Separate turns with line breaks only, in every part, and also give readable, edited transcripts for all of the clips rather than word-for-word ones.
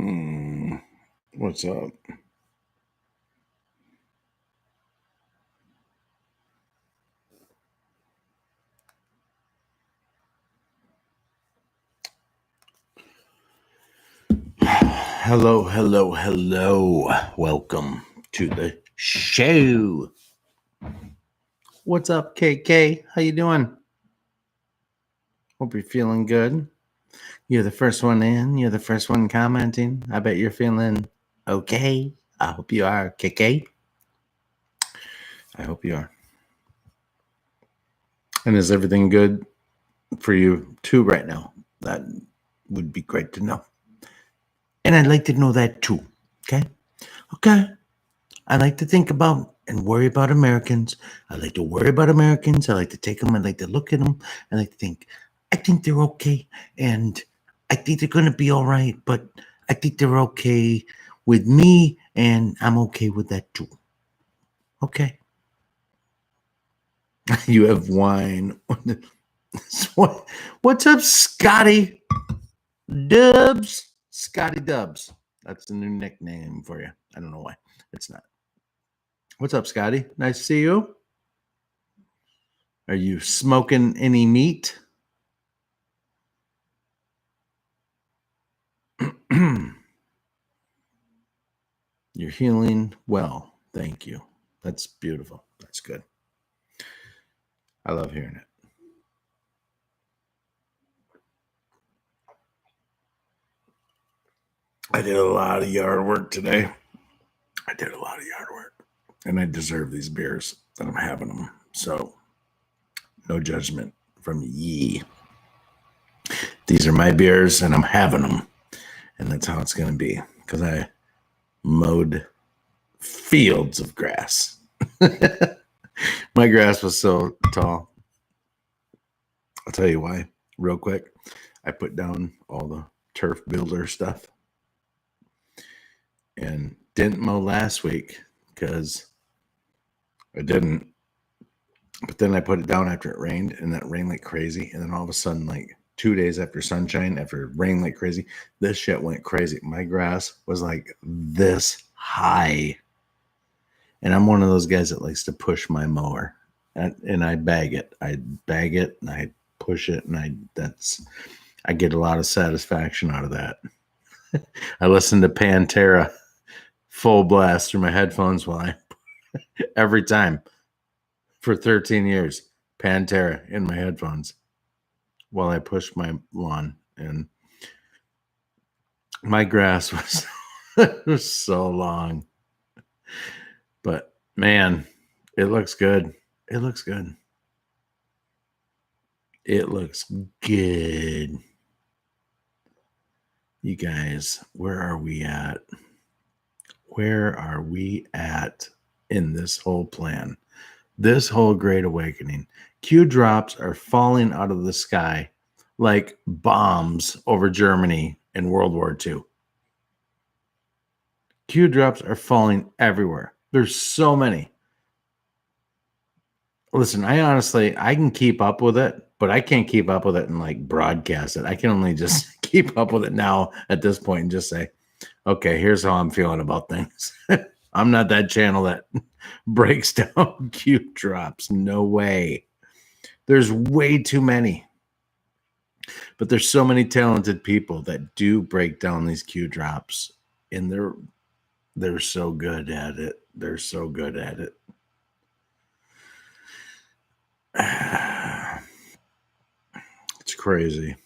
What's up? Hello. Welcome to the show. What's up, KK? How you doing? Hope you're feeling good. You're the first one in. You're the first one commenting. I bet you're feeling okay. I hope you are, KK. I hope you are. And is everything good for you too right now? That would be great to know. And I'd like to know that too. Okay. I like to think about and worry about Americans. I like to worry about Americans. I like to take them. I like to look at them. I like to think, I think they're okay. And I think they're going to be all right. But I think they're okay with me. And I'm okay with that too. Okay. You have wine. What's up, Scotty Dubs? Scotty Dubs. That's the new nickname for you. I don't know why. It's not. What's up, Scotty? Nice to see you. Are you smoking any meat? You're healing well. Thank you. That's beautiful. That's good. I love hearing it. I did a lot of yard work today. And I deserve these beers that I'm having them. So, no judgment from ye. These are my beers and I'm having them. And that's how it's going to be because I mowed fields of grass. My grass was so tall. I'll tell you why, real quick. I put down all the turf builder stuff and didn't mow last week because I didn't. But then I put it down after it rained, and that rained like crazy. And then all of a sudden, like 2 days after sunshine, after it rained like crazy, this shit went crazy. My grass was like this high. And I'm one of those guys that likes to push my mower. And I bag it. I bag it and I push it, and I get a lot of satisfaction out of that. I listen to Pantera full blast through my headphones every time for 13 years. Pantera in my headphones while I push my lawn, and my grass was was so long. But man, it looks good. It looks good. It looks good. You guys, where are we at? Where are we at in this whole plan? This whole great awakening. Q drops are falling out of the sky like bombs over Germany in World War II. Q drops are falling everywhere. There's so many. Listen, I can keep up with it, but I can't keep up with it and like broadcast it. I can only just keep up with it now at this point and just say, okay, here's how I'm feeling about things. I'm not that channel that breaks down Q drops. No way. There's way too many. But there's so many talented people that do break down these Q drops, and they're so good at it. They're so good at it. It's crazy.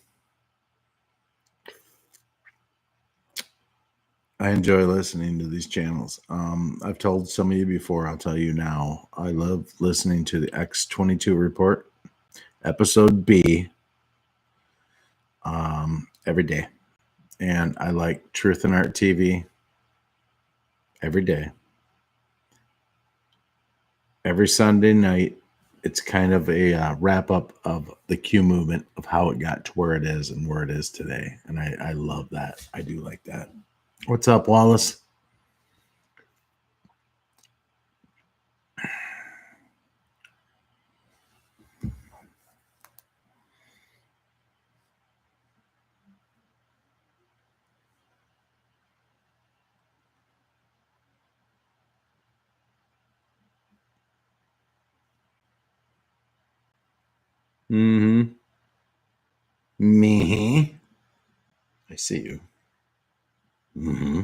I enjoy listening to these channels. I've told some of you before, I'll tell you now. I love listening to the X22 Report, episode B, every day. And I like Truth and Art TV every day. Every Sunday night, it's kind of a wrap up of the Q movement of how it got to where it is and where it is today. And I love that. I do like that. What's up, Wallace? Mm-hmm. Me. I see you. Mm-hmm.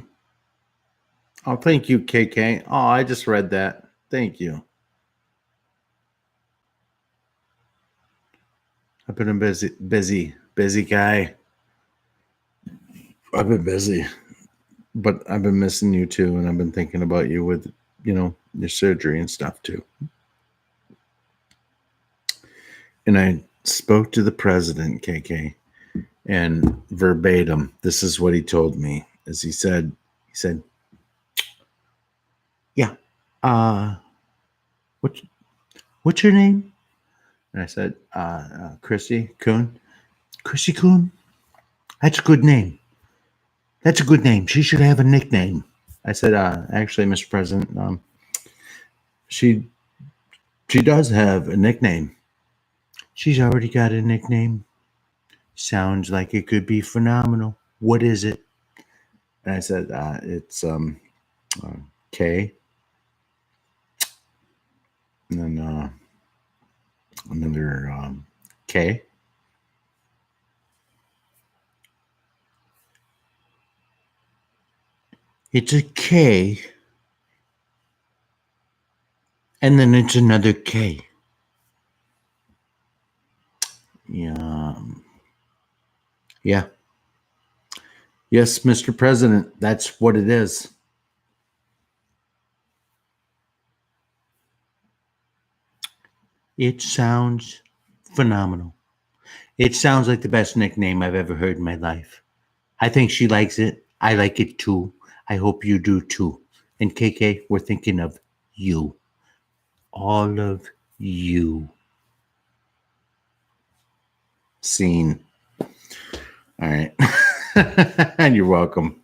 Oh, thank you, KK. Oh, I just read that. Thank you. I've been a busy guy. I've been busy, but I've been missing you too, and I've been thinking about you with, your surgery and stuff too. And I spoke to the president, KK, and verbatim, this is what he told me. As he said, "Yeah, uh, what, what's your name?" And I said, Chrissy Kuhn. Chrissy Kuhn? That's a good name. That's a good name. She should have a nickname. I said, actually, Mr. President, she does have a nickname. She's already got a nickname. Sounds like it could be phenomenal. What is it? And I said, it's K. And then another K. It's a K. And then it's another K. Yeah. Yeah. Yes, Mr. President, that's what it is. It sounds phenomenal. It sounds like the best nickname I've ever heard in my life. I think she likes it. I like it too. I hope you do too. And KK, we're thinking of you. All of you. Scene. All right. And you're welcome.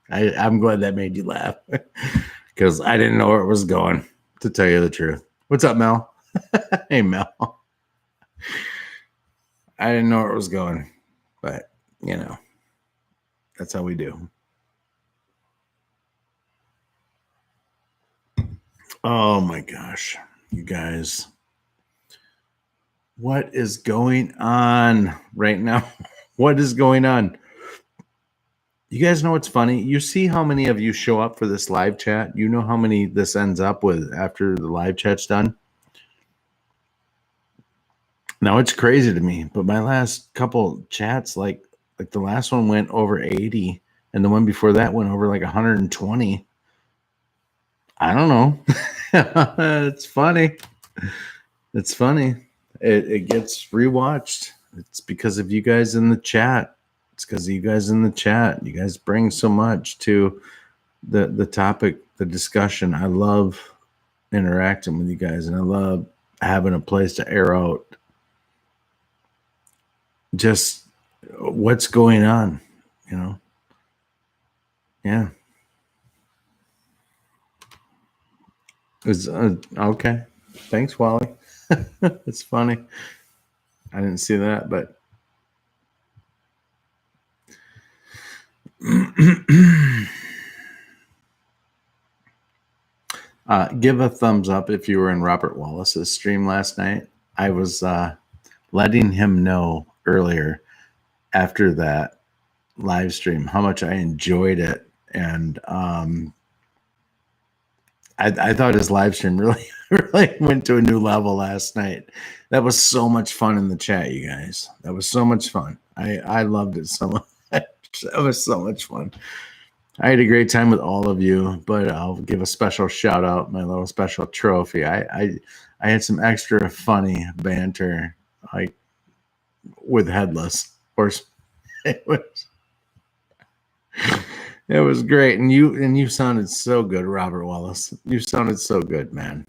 I'm glad that made you laugh because I didn't know where it was going, to tell you the truth. What's up, Mel? Hey, Mel. I didn't know where it was going, but that's how we do. Oh my gosh, you guys. What is going on right now? What is going on? You guys know what's funny? You see how many of you show up for this live chat? You know how many this ends up with after the live chat's done? Now it's crazy to me, but my last couple chats, like the last one went over 80, and the one before that went over like 120. I don't know. It's funny. It's funny. It gets rewatched. It's because of you guys in the chat. It's because of you guys in the chat. You guys bring so much to the topic, the discussion. I love interacting with you guys, and I love having a place to air out just what's going on, Yeah. It's okay. Thanks, Wally. It's funny. I didn't see that, but give a thumbs up if you were in Robert Wallace's stream last night. I was letting him know earlier after that live stream how much I enjoyed it, and I thought his live stream really really went to a new level last night. That was so much fun in the chat, you guys. That was so much fun. I loved it so much. That was so much fun. I had a great time with all of you, but I'll give a special shout out, my little special trophy. I had some extra funny banter, like with Headless. Of course, it was great, and you sounded so good, Robert Wallace. You sounded so good, man.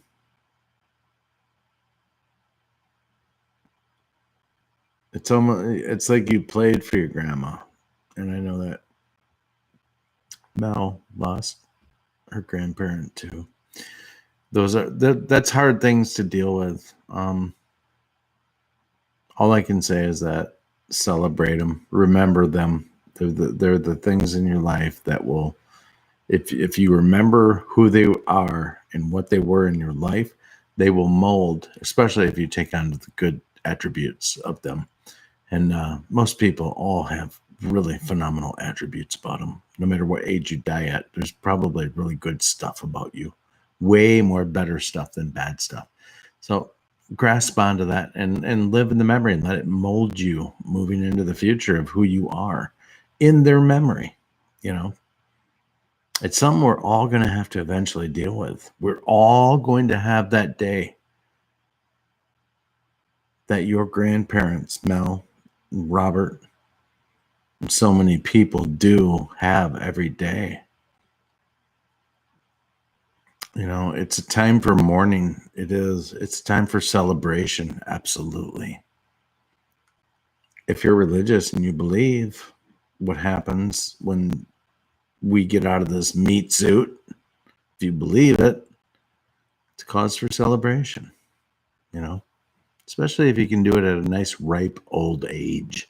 It's like you played for your grandma, and I know that Mel lost her grandparent too. That's hard things to deal with. All I can say is that celebrate them, remember them. They're the things in your life that will, if you remember who they are and what they were in your life, they will mold. Especially if you take on the good attributes of them. And most people all have really phenomenal attributes about them. No matter what age you die at, there's probably really good stuff about you. Way more better stuff than bad stuff. So grasp onto that and live in the memory and let it mold you moving into the future of who you are in their memory. It's something we're all going to have to eventually deal with. We're all going to have that day that your grandparents, Mel, Robert, so many people do have every day. It's a time for mourning. It is. It's a time for celebration. Absolutely. If you're religious and you believe what happens when we get out of this meat suit, if you believe it, it's a cause for celebration, especially if you can do it at a nice, ripe old age.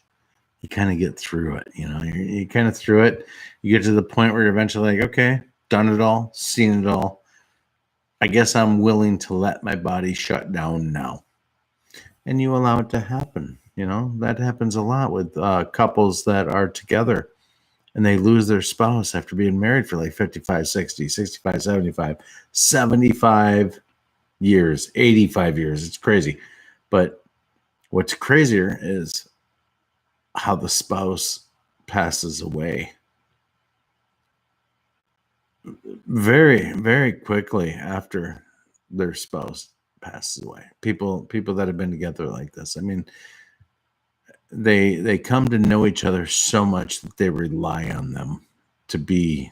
You kind of get through it, you kind of through it. You get to the point where you're eventually like, okay, done it all, seen it all. I guess I'm willing to let my body shut down now. And you allow it to happen. That happens a lot with couples that are together and they lose their spouse after being married for like 55, 60, 65, 75, 75 years, 85 years. It's crazy. But what's crazier is how the spouse passes away very, very quickly after their spouse passes away. People that have been together like this. I mean, they come to know each other so much that they rely on them to be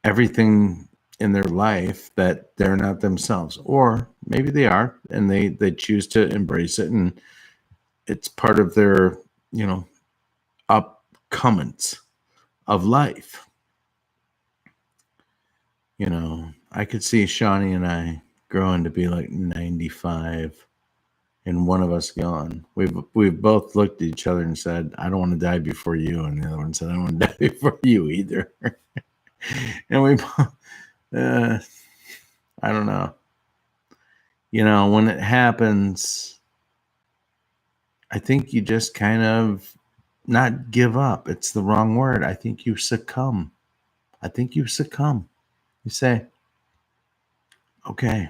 everything in their life that they're not themselves, or maybe they are, and they choose to embrace it, and it's part of their upcomings of life. I could see Shawnee and I growing to be like 95 and one of us gone. We've both looked at each other and said, I don't want to die before you. And the other one said, I don't want to die before you either. And we I don't know. When it happens, I think you just kind of not give up. It's the wrong word. I think you succumb. You say, okay,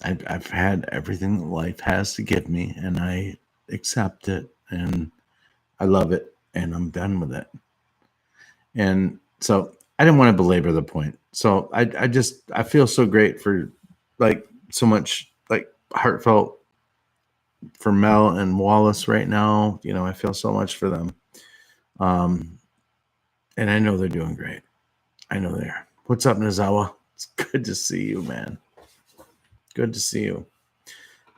I've had everything that life has to give me, and I accept it, and I love it, and I'm done with it. And so I didn't want to belabor the point. So I feel so great for like so much like heartfelt for Mel and Wallace right now. I feel so much for them. And I know they're doing great. I know they are. What's up, Nozawa? It's good to see you, man. Good to see you.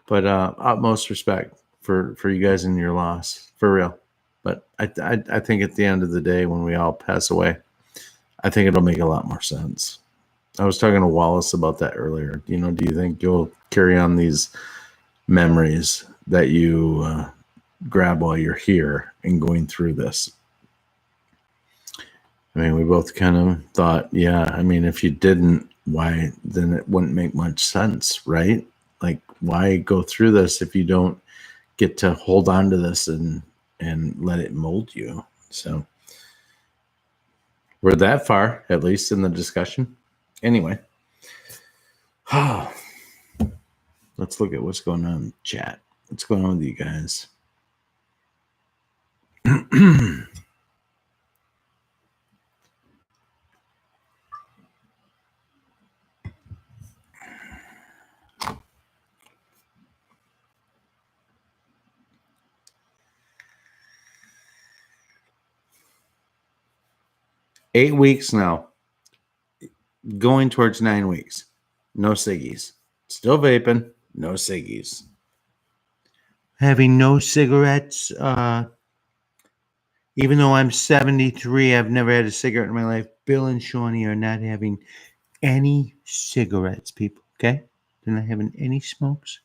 But utmost respect for you guys in your loss, for real. But I think at the end of the day, when we all pass away, I think it'll make a lot more sense. I was talking to Wallace about that earlier. Do you think you'll carry on these memories that you grab while you're here and going through this? I mean, we both kind of thought, yeah, I mean, if you didn't, why, then it wouldn't make much sense, right? Like, why go through this if you don't get to hold on to this and let it mold you? So we're that far, at least in the discussion. Anyway, let's look at what's going on in the chat. What's going on with you guys? 8 weeks now, going towards 9 weeks. No ciggies. Still vaping. No ciggies. Having no cigarettes. Even though I'm 73, I've never had a cigarette in my life. Bill and Shawnee are not having any cigarettes, people. Okay? They're not having any smokes.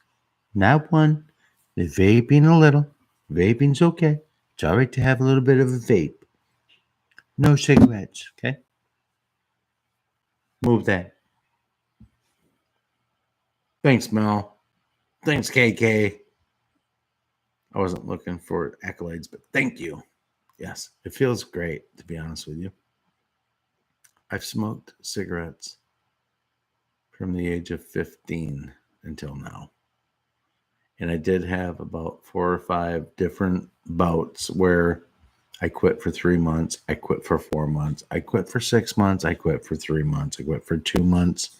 Not one. They're vaping a little. Vaping's okay. It's all right to have a little bit of a vape. No cigarettes, okay? Move that. Thanks, Mel. Thanks, KK. I wasn't looking for accolades, but thank you. Yes, it feels great, to be honest with you. I've smoked cigarettes from the age of 15 until now. And I did have about 4 or 5 different bouts where I quit for 3 months, I quit for 4 months, I quit for 6 months, I quit for 3 months, I quit for 2 months.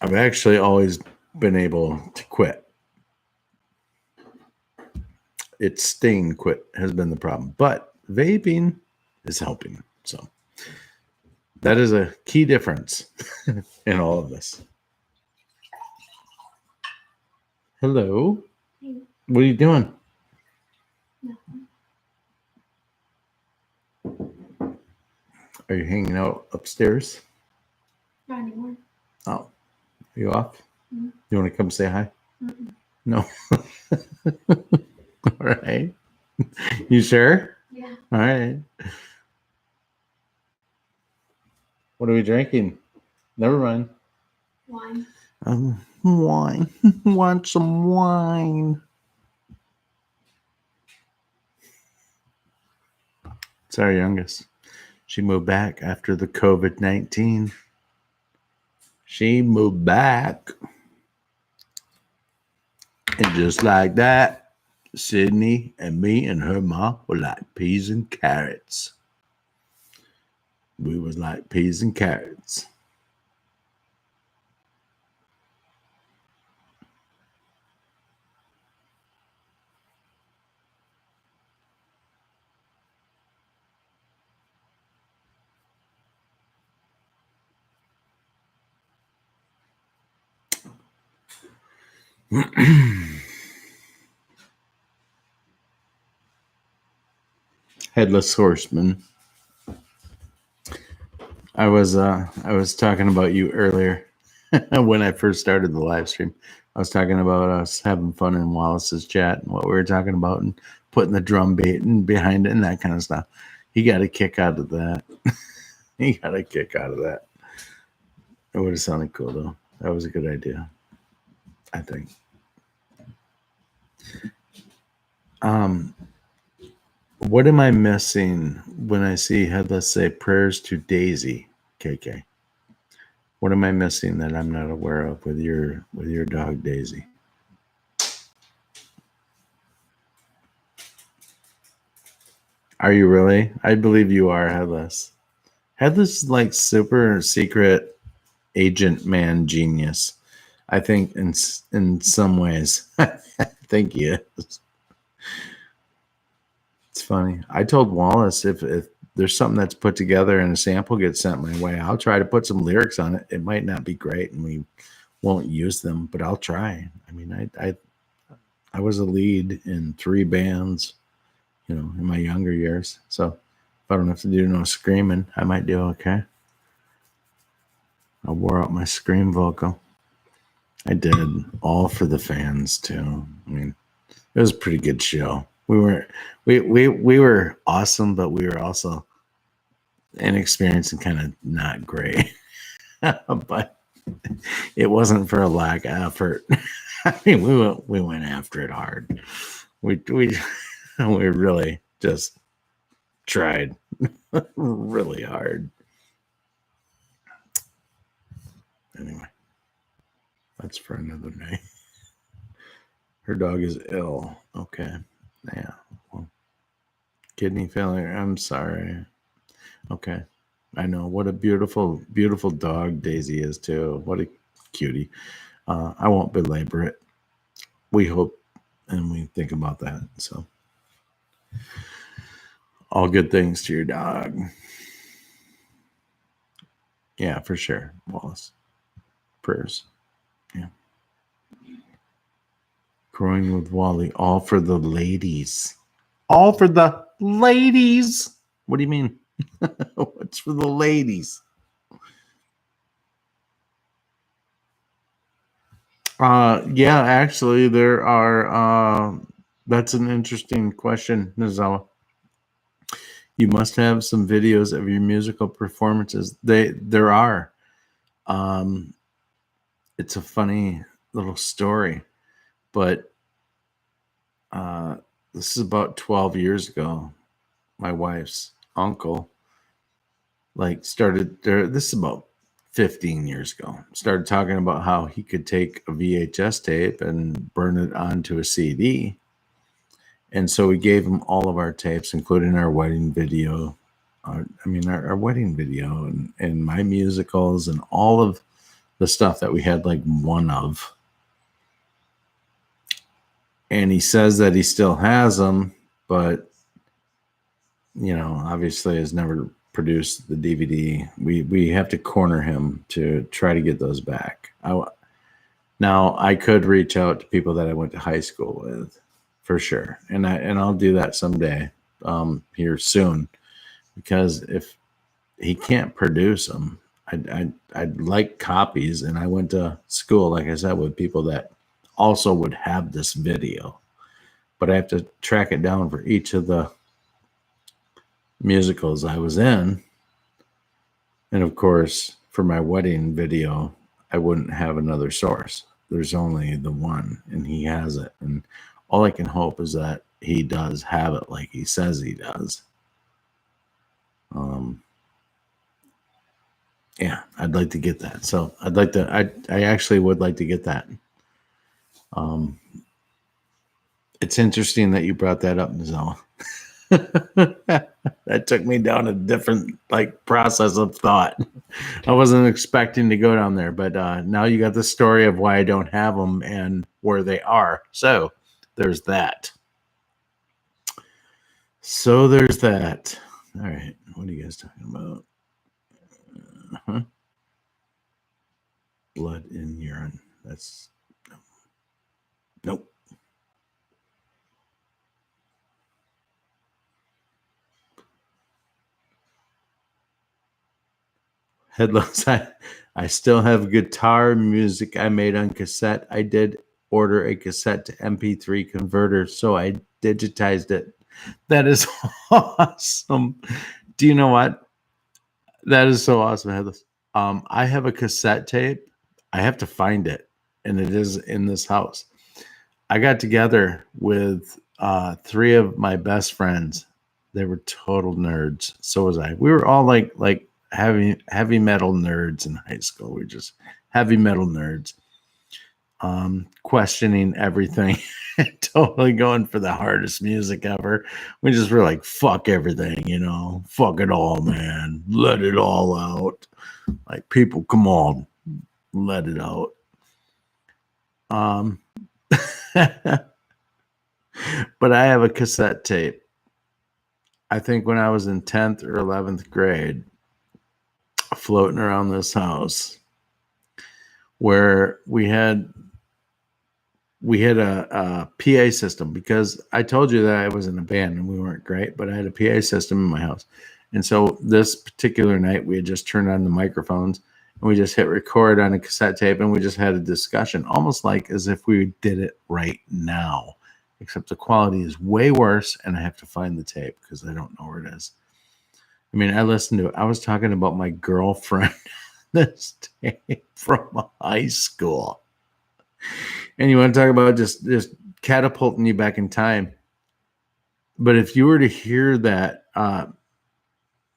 I've actually always been able to quit. It's staying quit has been the problem, but vaping is helping. So that is a key difference in all of this. Hello.
Hey.
What are you doing?
Nothing.
Are you hanging out upstairs?
Not anymore.
Oh, are you off?
Mhm.
You want to come say hi?
Mm-mm.
No. All right. You sure?
Yeah.
All right. What are we drinking? Never mind.
Wine.
Wine. Want some wine? It's our youngest. She moved back after the COVID-19. She moved back. And just like that, Sydney and me and her mom were like peas and carrots. We was like peas and carrots. Headless Horseman. I was talking about you earlier when I first started the live stream. I was talking about us having fun in Wallace's chat and what we were talking about and putting the drum beat and behind it and that kind of stuff. He got a kick out of that. He got a kick out of that. It would have sounded cool though. That was a good idea, I think. What am I missing when I see Headless say prayers to Daisy, KK? What am I missing that I'm not aware of with your dog Daisy? Are you really? I believe you are, Headless. Headless is like super secret agent man genius. I think in some ways. I think he is. It's funny. I told Wallace if there's something that's put together and a sample gets sent my way, I'll try to put some lyrics on it. It might not be great and we won't use them, but I'll try. I mean, I was a lead in 3 bands, you know, in my younger years. So if I don't have to do no screaming, I might do okay. I wore out my scream vocal. I did all for the fans too. I mean, it was a pretty good show. We were awesome, but we were also inexperienced and kind of not great. But it wasn't for a lack of effort. I mean, we went after it hard. We really just tried really hard. Anyway, that's for another day. Her dog is ill. Okay. Yeah. Well, kidney failure. I'm sorry. Okay. I know what a beautiful, beautiful dog Daisy is too. What a cutie. I won't belabor it. We hope and we think about that. So, all good things to your dog. Yeah, for sure, Wallace. Prayers. Yeah. Growing with Wally. All for the ladies. All for the ladies. What do you mean? What's for the ladies? Yeah, actually, there are. That's an interesting question, Nizawa. You must have some videos of your musical performances. There are. Um, it's a funny little story, but this is about 12 years ago. My wife's uncle started there. This is about 15 years ago. Started talking about how he could take a VHS tape and burn it onto a CD. And so we gave him all of our tapes, including our wedding video. Our wedding video and my musicals and all of the stuff that we had like one of. And he says that he still has them, but obviously has never produced the DVD. We have to corner him to try to get those back. Now I could reach out to people that I went to high school with, for sure, and I'll do that someday, here soon, because if he can't produce them, I'd like copies, and I went to school, like I said, with people that also would have this video, but I have to track it down for each of the musicals I was in. And of course, for my wedding video, I wouldn't have another source. There's only the one, and he has it. And all I can hope is that he does have it like he says he does. Yeah, I'd like to get that. So I actually would like to get that. It's interesting that you brought that up, Nizella. That took me down a different process of thought. I wasn't expecting to go down there, but now you got the story of why I don't have them and where they are. So there's that. All right, what are you guys talking about? Blood in urine. That's nope. Headlines. I still have guitar music I made on cassette. I did order a cassette to MP3 converter, so I digitized it. That is awesome. Do you know what? That is so awesome, Headless. I have a cassette tape. I have to find it, and it is in this house. I got together with three of my best friends. They were total nerds. So was I. We were all like heavy metal nerds in high school. We were just heavy metal nerds, questioning everything, totally going for the hardest music ever. We just were like, fuck everything, fuck it all, man. Let it all out. Like, people, come on, let it out. But I have a cassette tape. I think when I was in 10th or 11th grade, floating around this house, where we had a PA system, because I told you that I was in a band and we weren't great, but I had a PA system in my house. And so this particular night, we had just turned on the microphones and we just hit record on a cassette tape, and we just had a discussion, almost like as if we did it right now, except the quality is way worse, and I have to find the tape because I don't know where it is. I mean, I listened to it. I was talking about my girlfriend this tape from high school. And you want to talk about just catapulting you back in time. But if you were to hear that,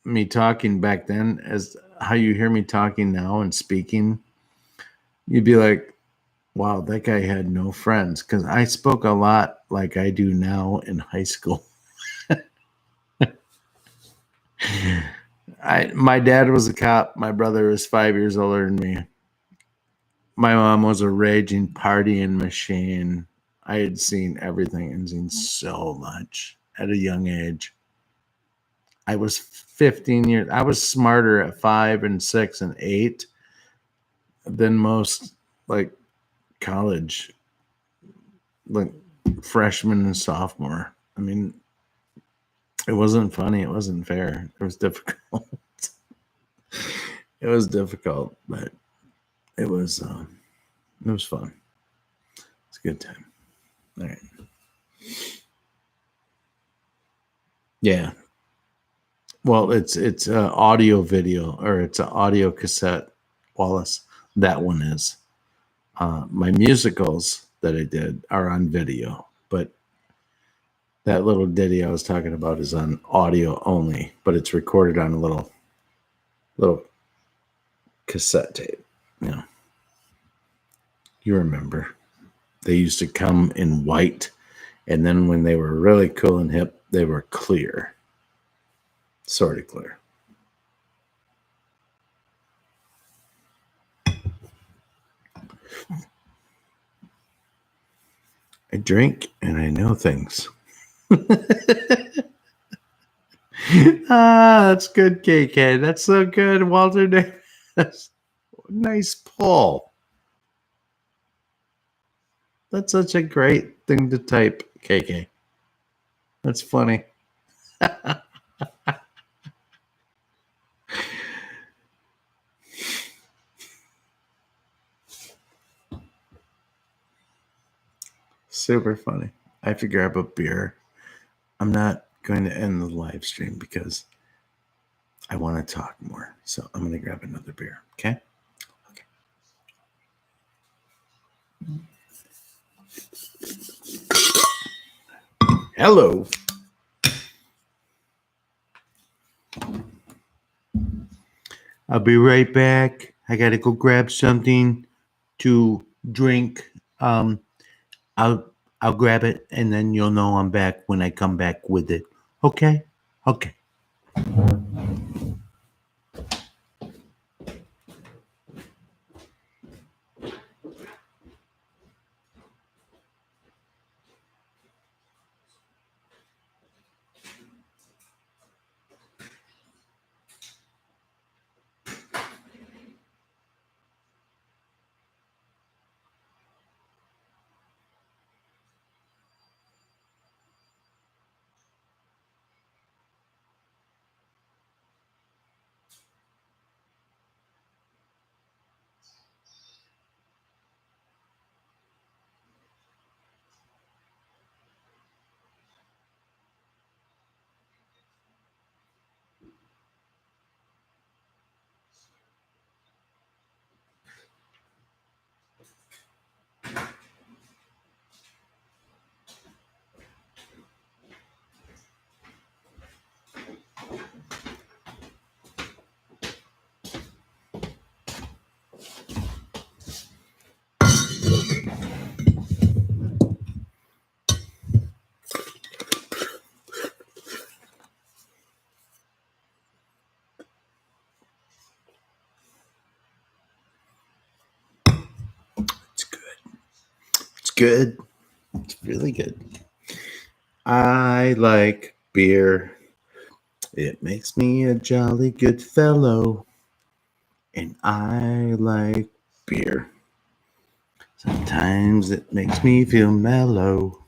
me talking back then as how you hear me talking now and speaking, you'd be like, wow, that guy had no friends, because I spoke a lot like I do now in high school. My dad was a cop. My brother was 5 years older than me. My mom was a raging partying machine. I had seen everything and seen so much at a young age. I was 15 years. I was smarter at 5 and 6 and 8 than most college, freshman and sophomore. I mean, it wasn't funny. It wasn't fair. It was difficult. It was difficult, but it was fun. It's a good time. All right. Yeah. Well, it's a audio video, or it's an audio cassette, Wallace. That one is. My musicals that I did are on video, but that little ditty I was talking about is on audio only, but it's recorded on a little cassette tape. Yeah. You remember. They used to come in white, and then when they were really cool and hip, they were clear. Sort of clear. I drink and I know things. That's good, KK. That's so good, Walter Davis. Nice pull. That's such a great thing to type, KK. That's funny. Super funny. I have to grab a beer. I'm not going to end the live stream because I want to talk more. So I'm going to grab another beer. Okay? Okay. Hello. I'll be right back. I got to go grab something to drink. I'll grab it, and then you'll know I'm back when I come back with it. Okay? Okay. It's good. It's good. It's really good. I like beer. It makes me a jolly good fellow. And I like beer. Sometimes it makes me feel mellow.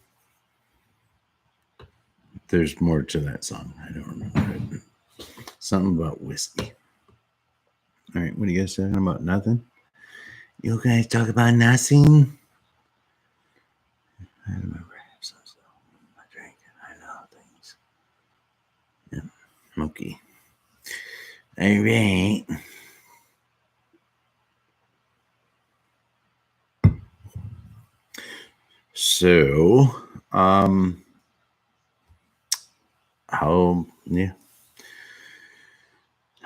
There's more to that song. I don't remember it. Something about whiskey. All right, what are you guys talking about? Nothing? You guys talk about nothing? I remember I have some stuff. I drink and I know things. Yeah. Okay. All right. So, how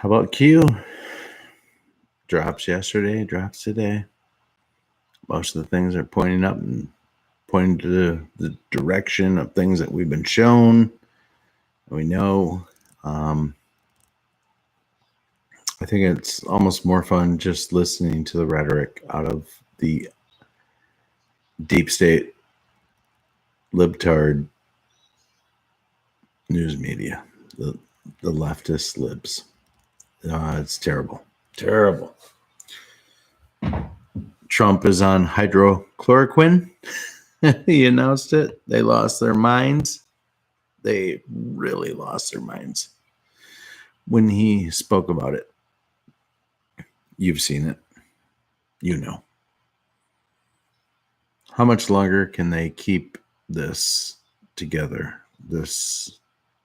about Q? Drops yesterday, drops today. Most of the things are pointing up and pointing to the direction of things that we've been shown. We know. I think it's almost more fun just listening to the rhetoric out of the deep state libtard news media, the leftist libs. It's terrible. Terrible. Trump is on hydrochloroquine. He announced it. They lost their minds. They really lost their minds when he spoke about it. You've seen it. You know. How much longer can they keep this together? This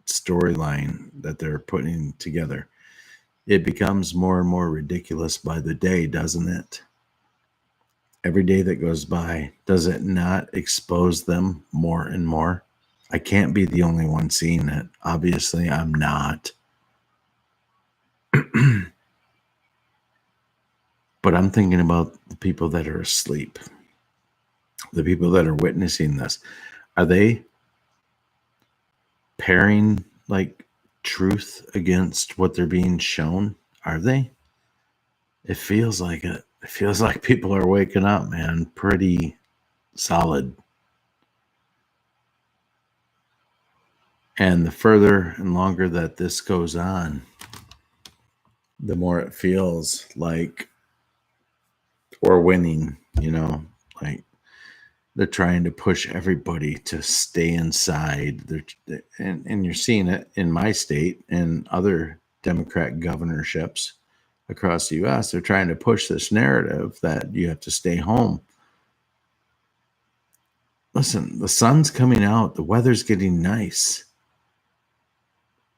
storyline that they're putting together. It becomes more and more ridiculous by the day, doesn't it? Every day that goes by, does it not expose them more and more? I can't be the only one seeing it. Obviously, I'm not. But I'm thinking about the people that are asleep, the people that are witnessing this. Are they pairing like truth against what they're being shown? Are they? It feels like it. It feels like people are waking up, man, pretty solid. And the further and longer that this goes on, the more it feels like we're winning, like they're trying to push everybody to stay inside. And you're seeing it in my state and other Democrat governorships across the U.S. They're trying to push this narrative that you have to stay home. Listen, the sun's coming out. The weather's getting nice.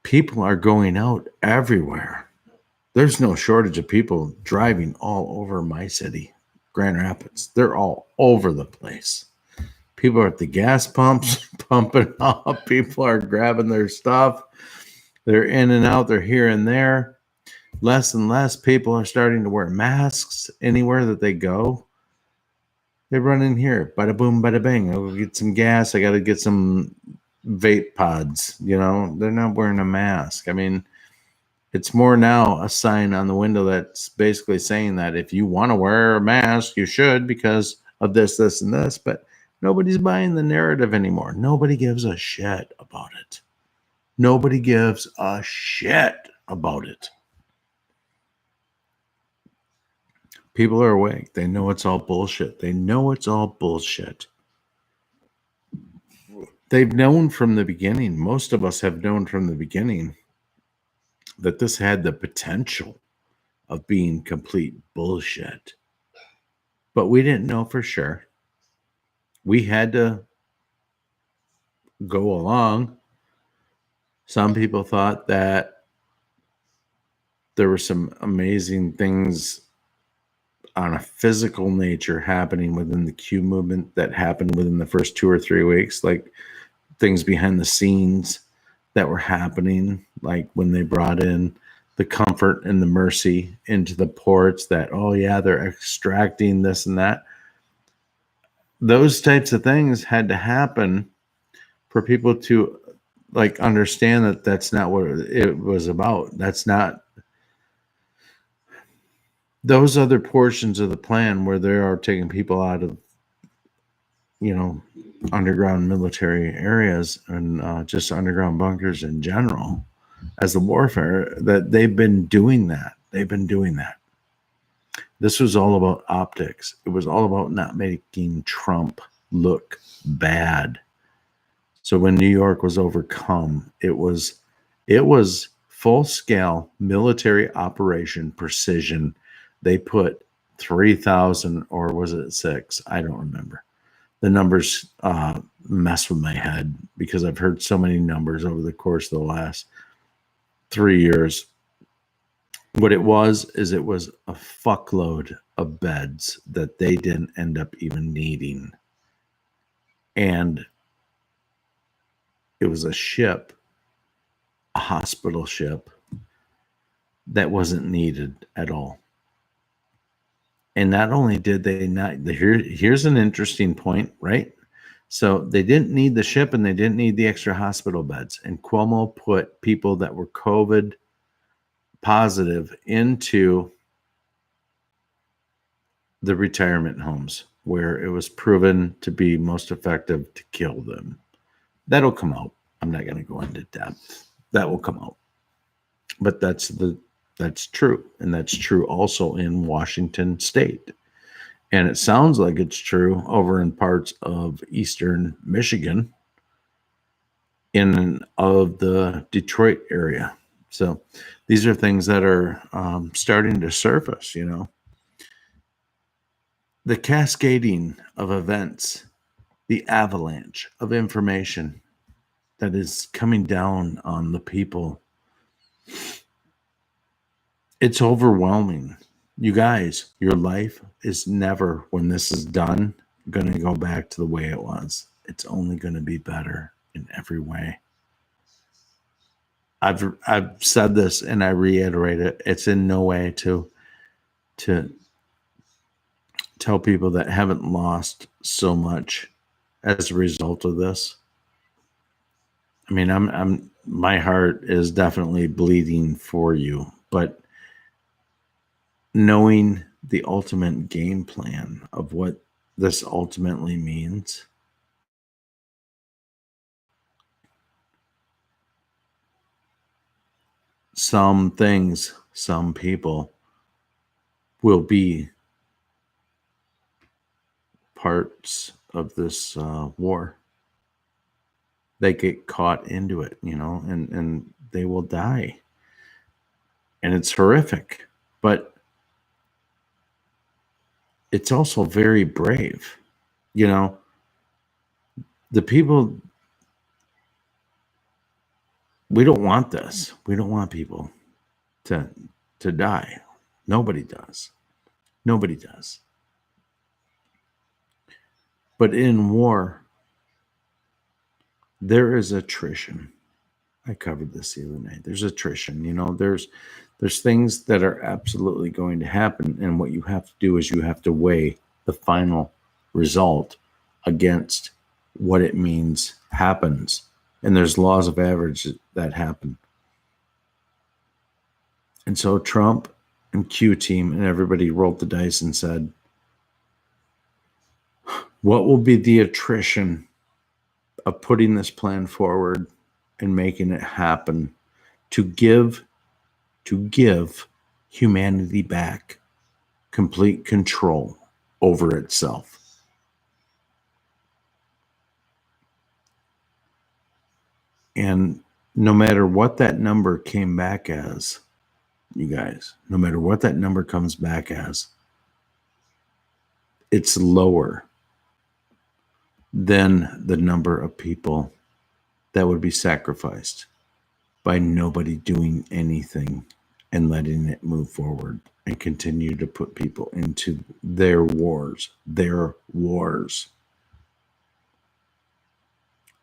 People are going out everywhere. There's no shortage of people driving all over my city, Grand Rapids. They're all over the place. People are at the gas pumps pumping up. People are grabbing their stuff. They're in and out. They're here and there. Less and less people are starting to wear masks anywhere that they go. They run in here. Bada boom, bada bang. I'll get some gas. I got to get some vape pods. They're not wearing a mask. I mean, it's more now a sign on the window that's basically saying that if you want to wear a mask, you should because of this, this, and this. But nobody's buying the narrative anymore. Nobody gives a shit about it. Nobody gives a shit about it. People are awake. They know it's all bullshit. They know it's all bullshit. They've known from the beginning. Most of us have known from the beginning that this had the potential of being complete bullshit. But we didn't know for sure. We had to go along. Some people thought that there were some amazing things on a physical nature happening within the Q movement that happened within the first 2 or 3 weeks, like things behind the scenes that were happening, like when they brought in the Comfort and the Mercy into the ports that, oh yeah, they're extracting this and that. Those types of things had to happen for people to like understand that that's not what it was about. That's not those other portions of the plan where they are taking people out of, underground military areas and just underground bunkers in general as the warfare, that they've been doing that. They've been doing that. This was all about optics. It was all about not making Trump look bad. So when New York was overcome, it was full-scale military operation precision. They put 3,000, or was it 6? I don't remember. The numbers mess with my head because I've heard so many numbers over the course of the last 3 years. What it was is it was a fuckload of beds that they didn't end up even needing. And it was a ship, a hospital ship, that wasn't needed at all. And not only did they not, here's an interesting point, right? So they didn't need the ship and they didn't need the extra hospital beds. And Cuomo put people that were COVID positive into the retirement homes where it was proven to be most effective to kill them. That'll come out. I'm not going to go into depth. That will come out. But that's true. And that's true also in Washington State. And it sounds like it's true over in parts of eastern Michigan, in and of the Detroit area. So these are things that are starting to surface, The cascading of events, the avalanche of information that is coming down on the people, it's overwhelming. You guys, your life is never, when this is done, going to go back to the way it was. It's only going to be better in every way. I've said this and I reiterate it. It's in no way to tell people that haven't lost so much as a result of this. I mean, I'm my heart is definitely bleeding for you, but knowing the ultimate game plan of what this ultimately means, some things, some people will be parts of this war. They get caught into it, and they will die. And it's horrific, but it's also very brave. The people, we don't want this. We don't want people to die. Nobody does. Nobody does. But in war, there is attrition. I covered this the other night. There's attrition. There's things that are absolutely going to happen, and what you have to do is you have to weigh the final result against what it means happens. And there's laws of average that happen. And so Trump and Q team and everybody rolled the dice and said, what will be the attrition of putting this plan forward and making it happen to give humanity back complete control over itself? And no matter what that number came back as, you guys, no matter what that number comes back as, it's lower than the number of people that would be sacrificed by nobody doing anything and letting it move forward and continue to put people into their wars.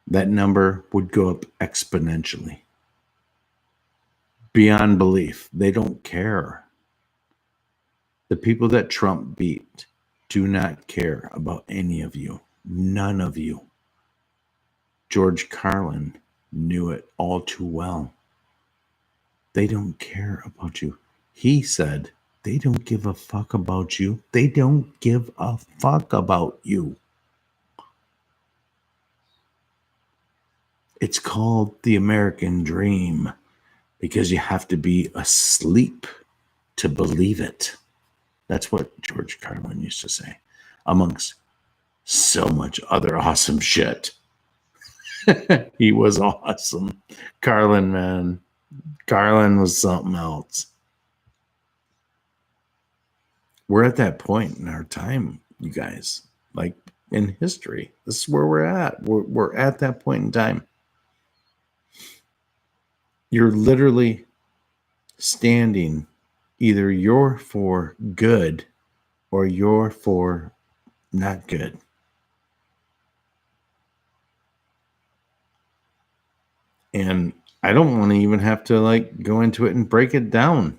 That number would go up exponentially. Beyond belief. They don't care. The people that Trump beat do not care about any of you. None of you. George Carlin knew it all too well. They don't care about you. He said, they don't give a fuck about you. They don't give a fuck about you. It's called the American dream because you have to be asleep to believe it. That's what George Carlin used to say, amongst so much other awesome shit. He was awesome. Carlin, man. Carlin was something else. We're at that point in our time, you guys, like in history. This is where we're at. We're at that point in time. You're literally standing, either you're for good or you're for not good. And I don't want to even have to go into it and break it down.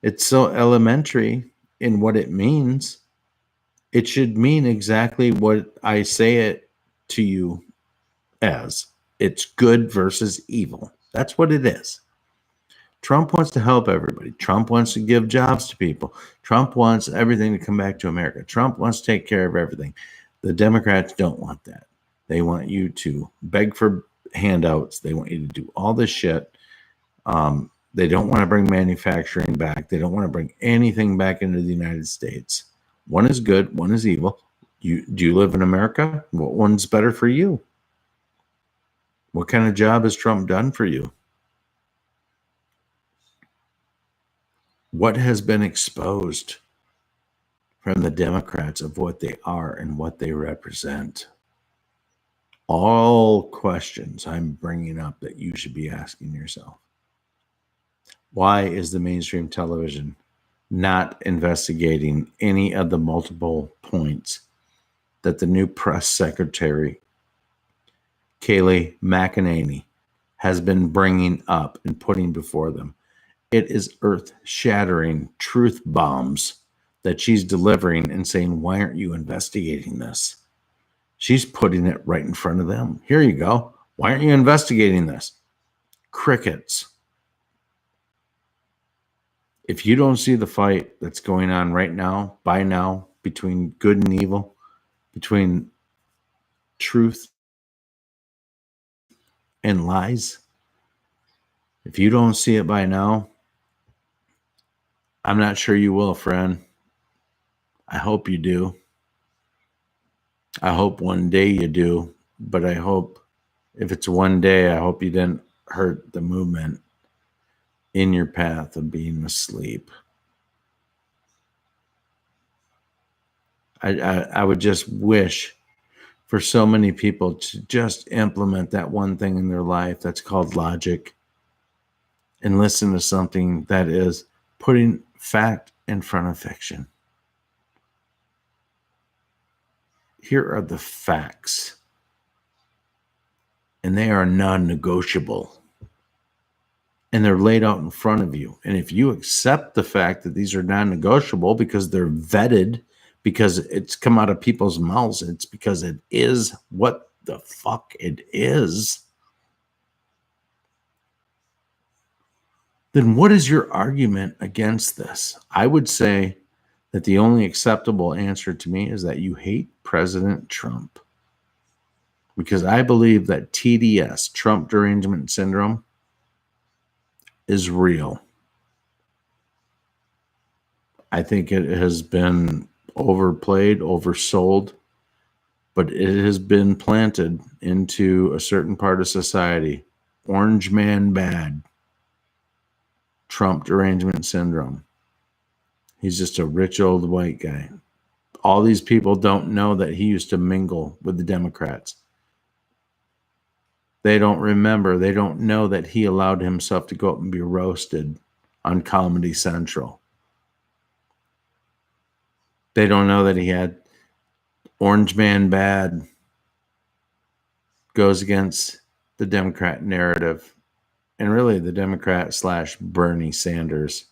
It's so elementary in what it means. It should mean exactly what I say it to you as. It's good versus evil. That's what it is. Trump wants to help everybody. Trump wants to give jobs to people. Trump wants everything to come back to America. Trump wants to take care of everything. The Democrats don't want that. They want you to beg for handouts. They want you to do all this shit. They don't want to bring manufacturing back. They don't want to bring anything back into the United States. One is good, one is evil. Do you live in America? What one's better for you? What kind of job has Trump done for you? What has been exposed from the Democrats of what they are and what they represent? all questions I'm bringing up that you should be asking yourself. Why is the mainstream television not investigating any of the multiple points that the new press secretary, Kayleigh McEnany, has been bringing up and putting before them? It is earth-shattering truth bombs that she's delivering and saying, why aren't you investigating this? She's putting it right in front of them. Here you go. Why aren't you investigating this? Crickets. If you don't see the fight that's going on right now, by now, between good and evil, between truth and lies, if you don't see it by now, I'm not sure you will, friend. I hope you do. I hope one day you do, but I hope if it's one day, I hope you didn't hurt the movement in your path of being asleep. I would just wish for so many people to just implement that one thing in their life that's called logic and listen to something that is putting fact in front of fiction. Here are the facts, and they are non-negotiable, and they're laid out in front of you. And if you accept the fact that these are non-negotiable because they're vetted, because it's come out of people's mouths, it's because it is what the fuck it is, then what is your argument against this? I would say that the only acceptable answer to me is that you hate President Trump. Because I believe that TDS, Trump Derangement Syndrome, is real. I think it has been overplayed, oversold, but it has been planted into a certain part of society. Orange man bad. Trump Derangement Syndrome. He's just a rich old white guy. All these people don't know that he used to mingle with the Democrats. They don't remember. They don't know that he allowed himself to go up and be roasted on Comedy Central. They don't know that he had Orange Man Bad goes against the Democrat narrative and really the Democrat / Bernie Sanders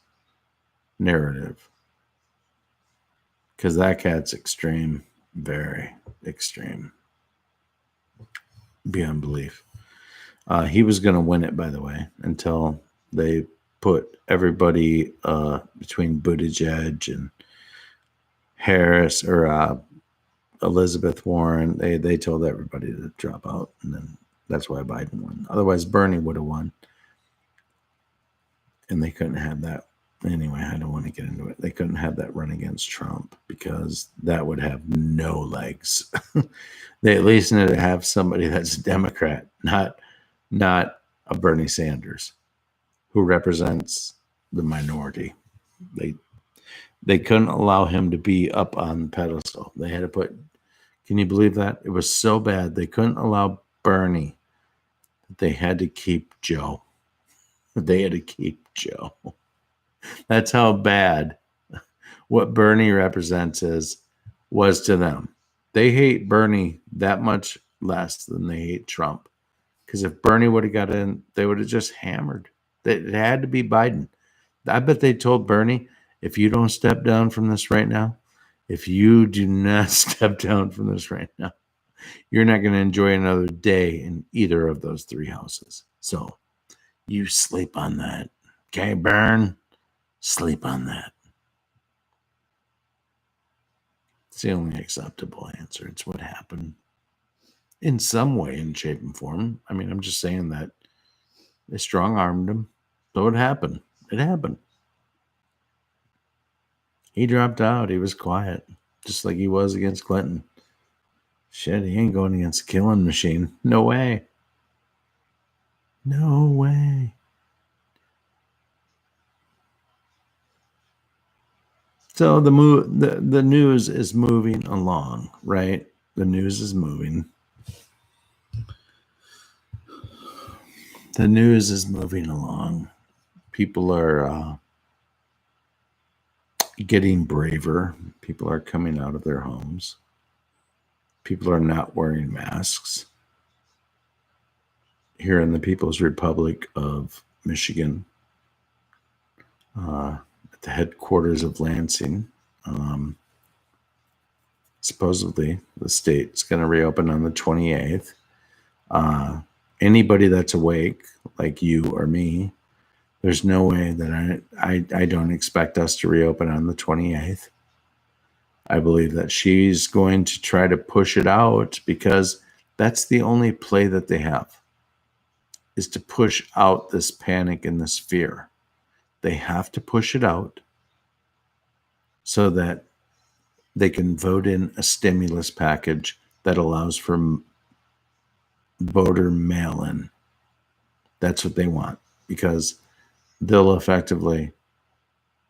narrative. Because that cat's extreme, very extreme, beyond belief. He was going to win it, by the way, until they put everybody between Buttigieg and Harris or Elizabeth Warren. They told everybody to drop out, and then that's why Biden won. Otherwise, Bernie would have won, and they couldn't have that. Anyway, I don't want to get into it. They couldn't have that run against Trump because that would have no legs. They at least need to have somebody that's a Democrat, not a Bernie Sanders, who represents the minority. They couldn't allow him to be up on the pedestal. They had to put, can you believe that? It was so bad. They couldn't allow Bernie. They had to keep Joe. They had to keep Joe. That's how bad what Bernie represents was to them. They hate Bernie that much less than they hate Trump. Because if Bernie would have got in, they would have just hammered. It had to be Biden. I bet they told Bernie, if you don't step down from this right now, if you do not step down from this right now, you're not going to enjoy another day in either of those three houses. So you sleep on that. Okay, Bern? Sleep on that. It's the only acceptable answer. It's what happened in some way, in shape and form. I mean, I'm just saying that they strong-armed him. So it happened. It happened. He dropped out. He was quiet, just like he was against Clinton. Shit, he ain't going against the killing machine. No way. No way. So the news is moving along, right? The news is moving. The news is moving along. People are getting braver. People are coming out of their homes. People are not wearing masks. Here in the People's Republic of Michigan, at the headquarters of Lansing, supposedly the state's going to reopen on the 28th. Anybody that's awake, like you or me, there's no way that I don't expect us to reopen on the 28th. I believe that she's going to try to push it out because that's the only play that they have, is to push out this panic and this fear. They have to push it out so that they can vote in a stimulus package that allows for voter mail-in. That's what they want, because they'll effectively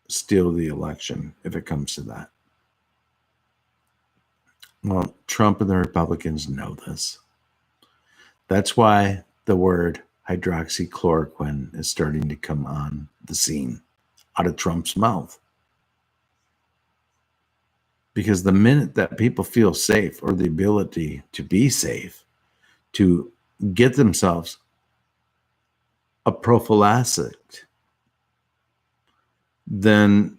steal the election if it comes to that. Well, Trump and the Republicans know this. That's why the word hydroxychloroquine is starting to come on the scene out of Trump's mouth. Because the minute that people feel safe, or the ability to be safe, to get themselves a prophylactic, then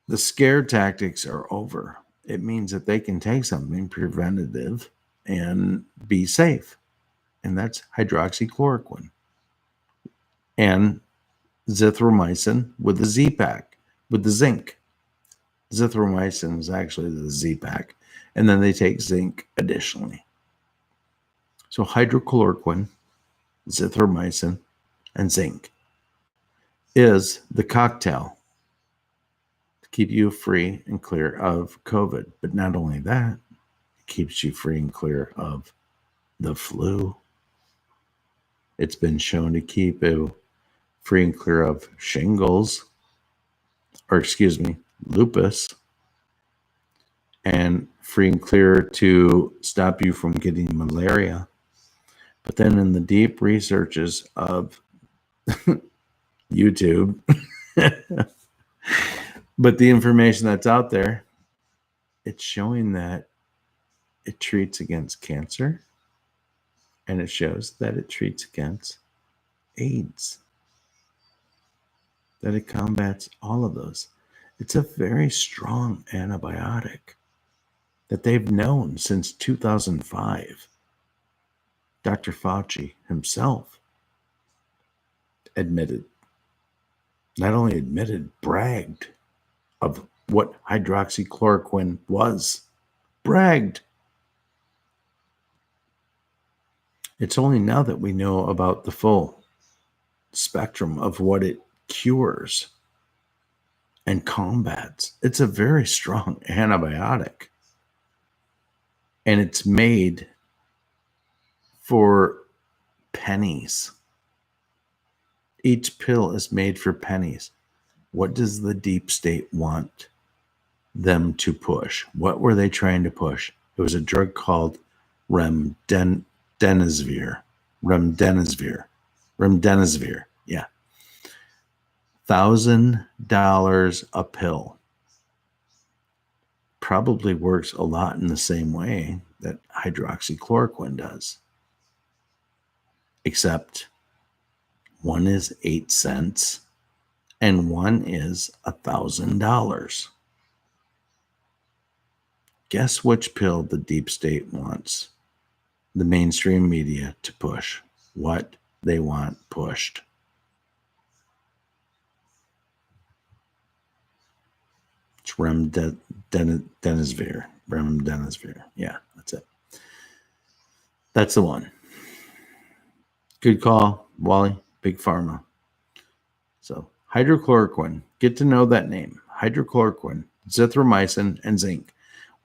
the scare tactics are over. It means that they can take something preventative and be safe. And that's hydroxychloroquine and zithromycin with the Z-Pack, with the zinc. Zithromycin is actually the Z-Pack, and then they take zinc additionally. So hydrochloroquine, zithromycin, and zinc is the cocktail to keep you free and clear of COVID. But not only that, it keeps you free and clear of the flu. It's been shown to keep you free and clear of shingles, lupus, and free and clear to stop you from getting malaria. But then in the deep researches of YouTube, but the information that's out there, it's showing that it treats against cancer, and it shows that it treats against AIDS, that it combats all of those. It's a very strong antibiotic that they've known since 2005. Dr. Fauci himself bragged of what hydroxychloroquine was. Bragged. It's only now that we know about the full spectrum of what it cures and combats. It's a very strong antibiotic. And it's made for pennies. Each pill is made for pennies. What does the deep state want them to push? What were they trying to push? It was a drug called remdesivir. Yeah. $1,000 a pill. Probably works a lot in the same way that hydroxychloroquine does. Except one is 8 cents and one is $1,000. Guess which pill the deep state wants the mainstream media to push? What they want pushed? It's remdesivir. Yeah, that's it. That's the one. Good call, Wally. Big Pharma. So hydrochloroquine. Get to know that name. Hydrochloroquine, zithromycin, and zinc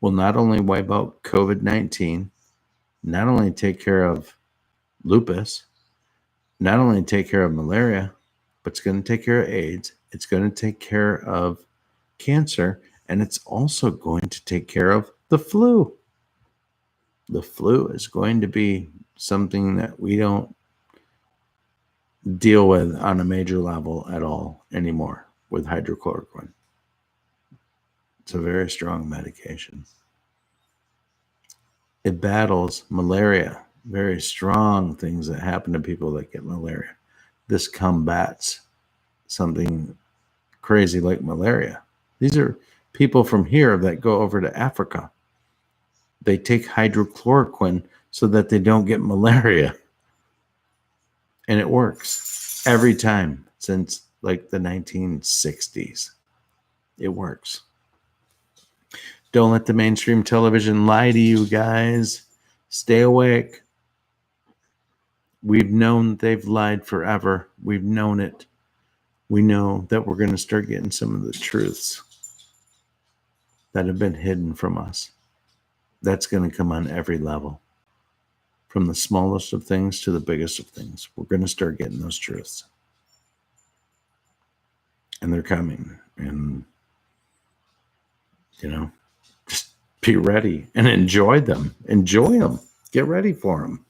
will not only wipe out COVID-19, not only take care of lupus, not only take care of malaria, but it's going to take care of AIDS. It's going to take care of cancer, and it's also going to take care of the flu. The flu is going to be something that we don't deal with on a major level at all anymore with hydrochloroquine. It's a very strong medication. It battles malaria, very strong things that happen to people that get malaria. This combats something crazy like malaria. These are people from here that go over to Africa. They take hydrochloroquine so that they don't get malaria. And it works every time since like the 1960s. It works. Don't let the mainstream television lie to you guys. Stay awake. We've known they've lied forever. We've known it. We know that we're going to start getting some of the truths that have been hidden from us. That's going to come on every level. From the smallest of things to the biggest of things. We're going to start getting those truths. And they're coming. And, just be ready and enjoy them. Enjoy them. Get ready for them.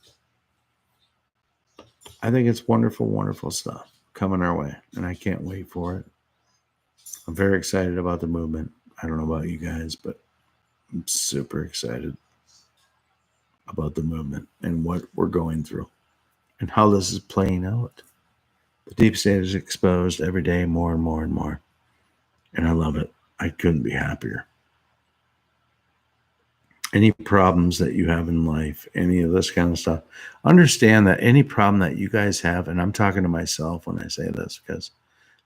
I think it's wonderful, wonderful stuff coming our way. And I can't wait for it. I'm very excited about the movement. I don't know about you guys, but I'm super excited about the movement and what we're going through and how this is playing out. The deep state is exposed every day more and more and more. And I love it. I couldn't be happier. Any problems that you have in life, any of this kind of stuff, understand that any problem that you guys have, and I'm talking to myself when I say this because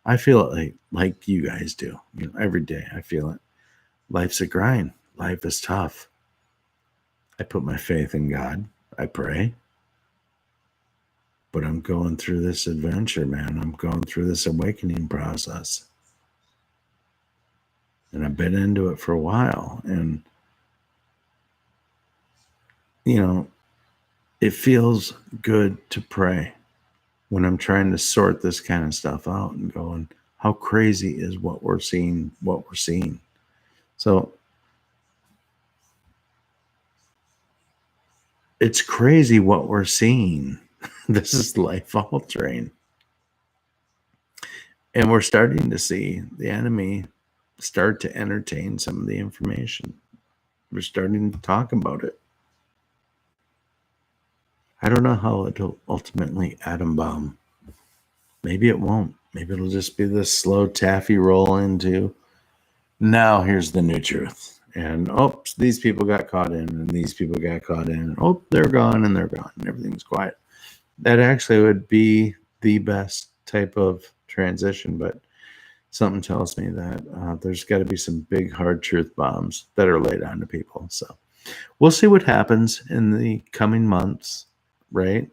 I feel it like you guys do. Every day I feel it. Life's a grind. Life is tough. I put my faith in God. I pray. But I'm going through this adventure, man. I'm going through this awakening process. And I've been into it for a while. And, it feels good to pray when I'm trying to sort this kind of stuff out and going, how crazy is what we're seeing, So it's crazy what we're seeing. This is life altering. And we're starting to see the enemy start to entertain some of the information. We're starting to talk about it. I don't know how it'll ultimately atom bomb. Maybe it won't. Maybe it'll just be this slow taffy roll into, now here's the new truth. And, these people got caught in, and these people got caught in. And, they're gone, and they're gone, and everything's quiet. That actually would be the best type of transition, but something tells me that there's got to be some big hard truth bombs that are laid onto people. So we'll see what happens in the coming months, right?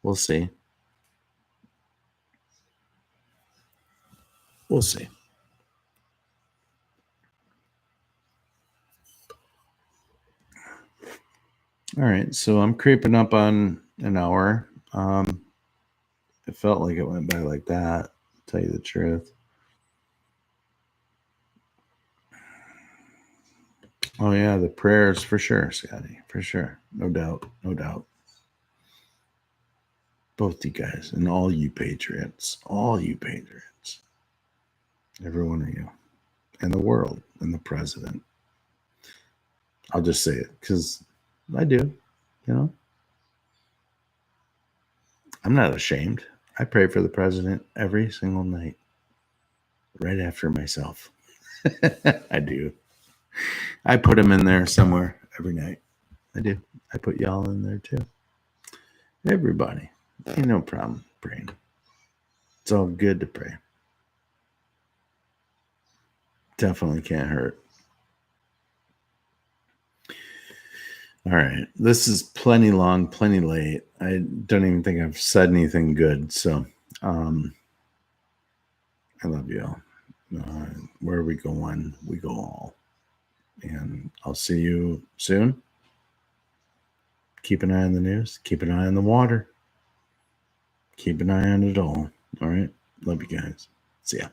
We'll see. We'll see. All right, so I'm creeping up on an hour. It felt like it went by like that, to tell you the truth. Oh, yeah, the prayers for sure, Scotty, for sure. No doubt, no doubt. Both you guys and all you patriots, every one of you, and the world, and the president. I'll just say it because I do, I'm not ashamed. I pray for the president every single night, right after myself. I do. I put him in there somewhere every night. I do. I put y'all in there too. Everybody. Ain't no problem praying. It's all good to pray. Definitely can't hurt. All right. This is plenty long, plenty late. I don't even think I've said anything good. So I love you all. Where we go one, we go all. And I'll see you soon. Keep an eye on the news. Keep an eye on the water. Keep an eye on it all. All right. Love you guys. See ya.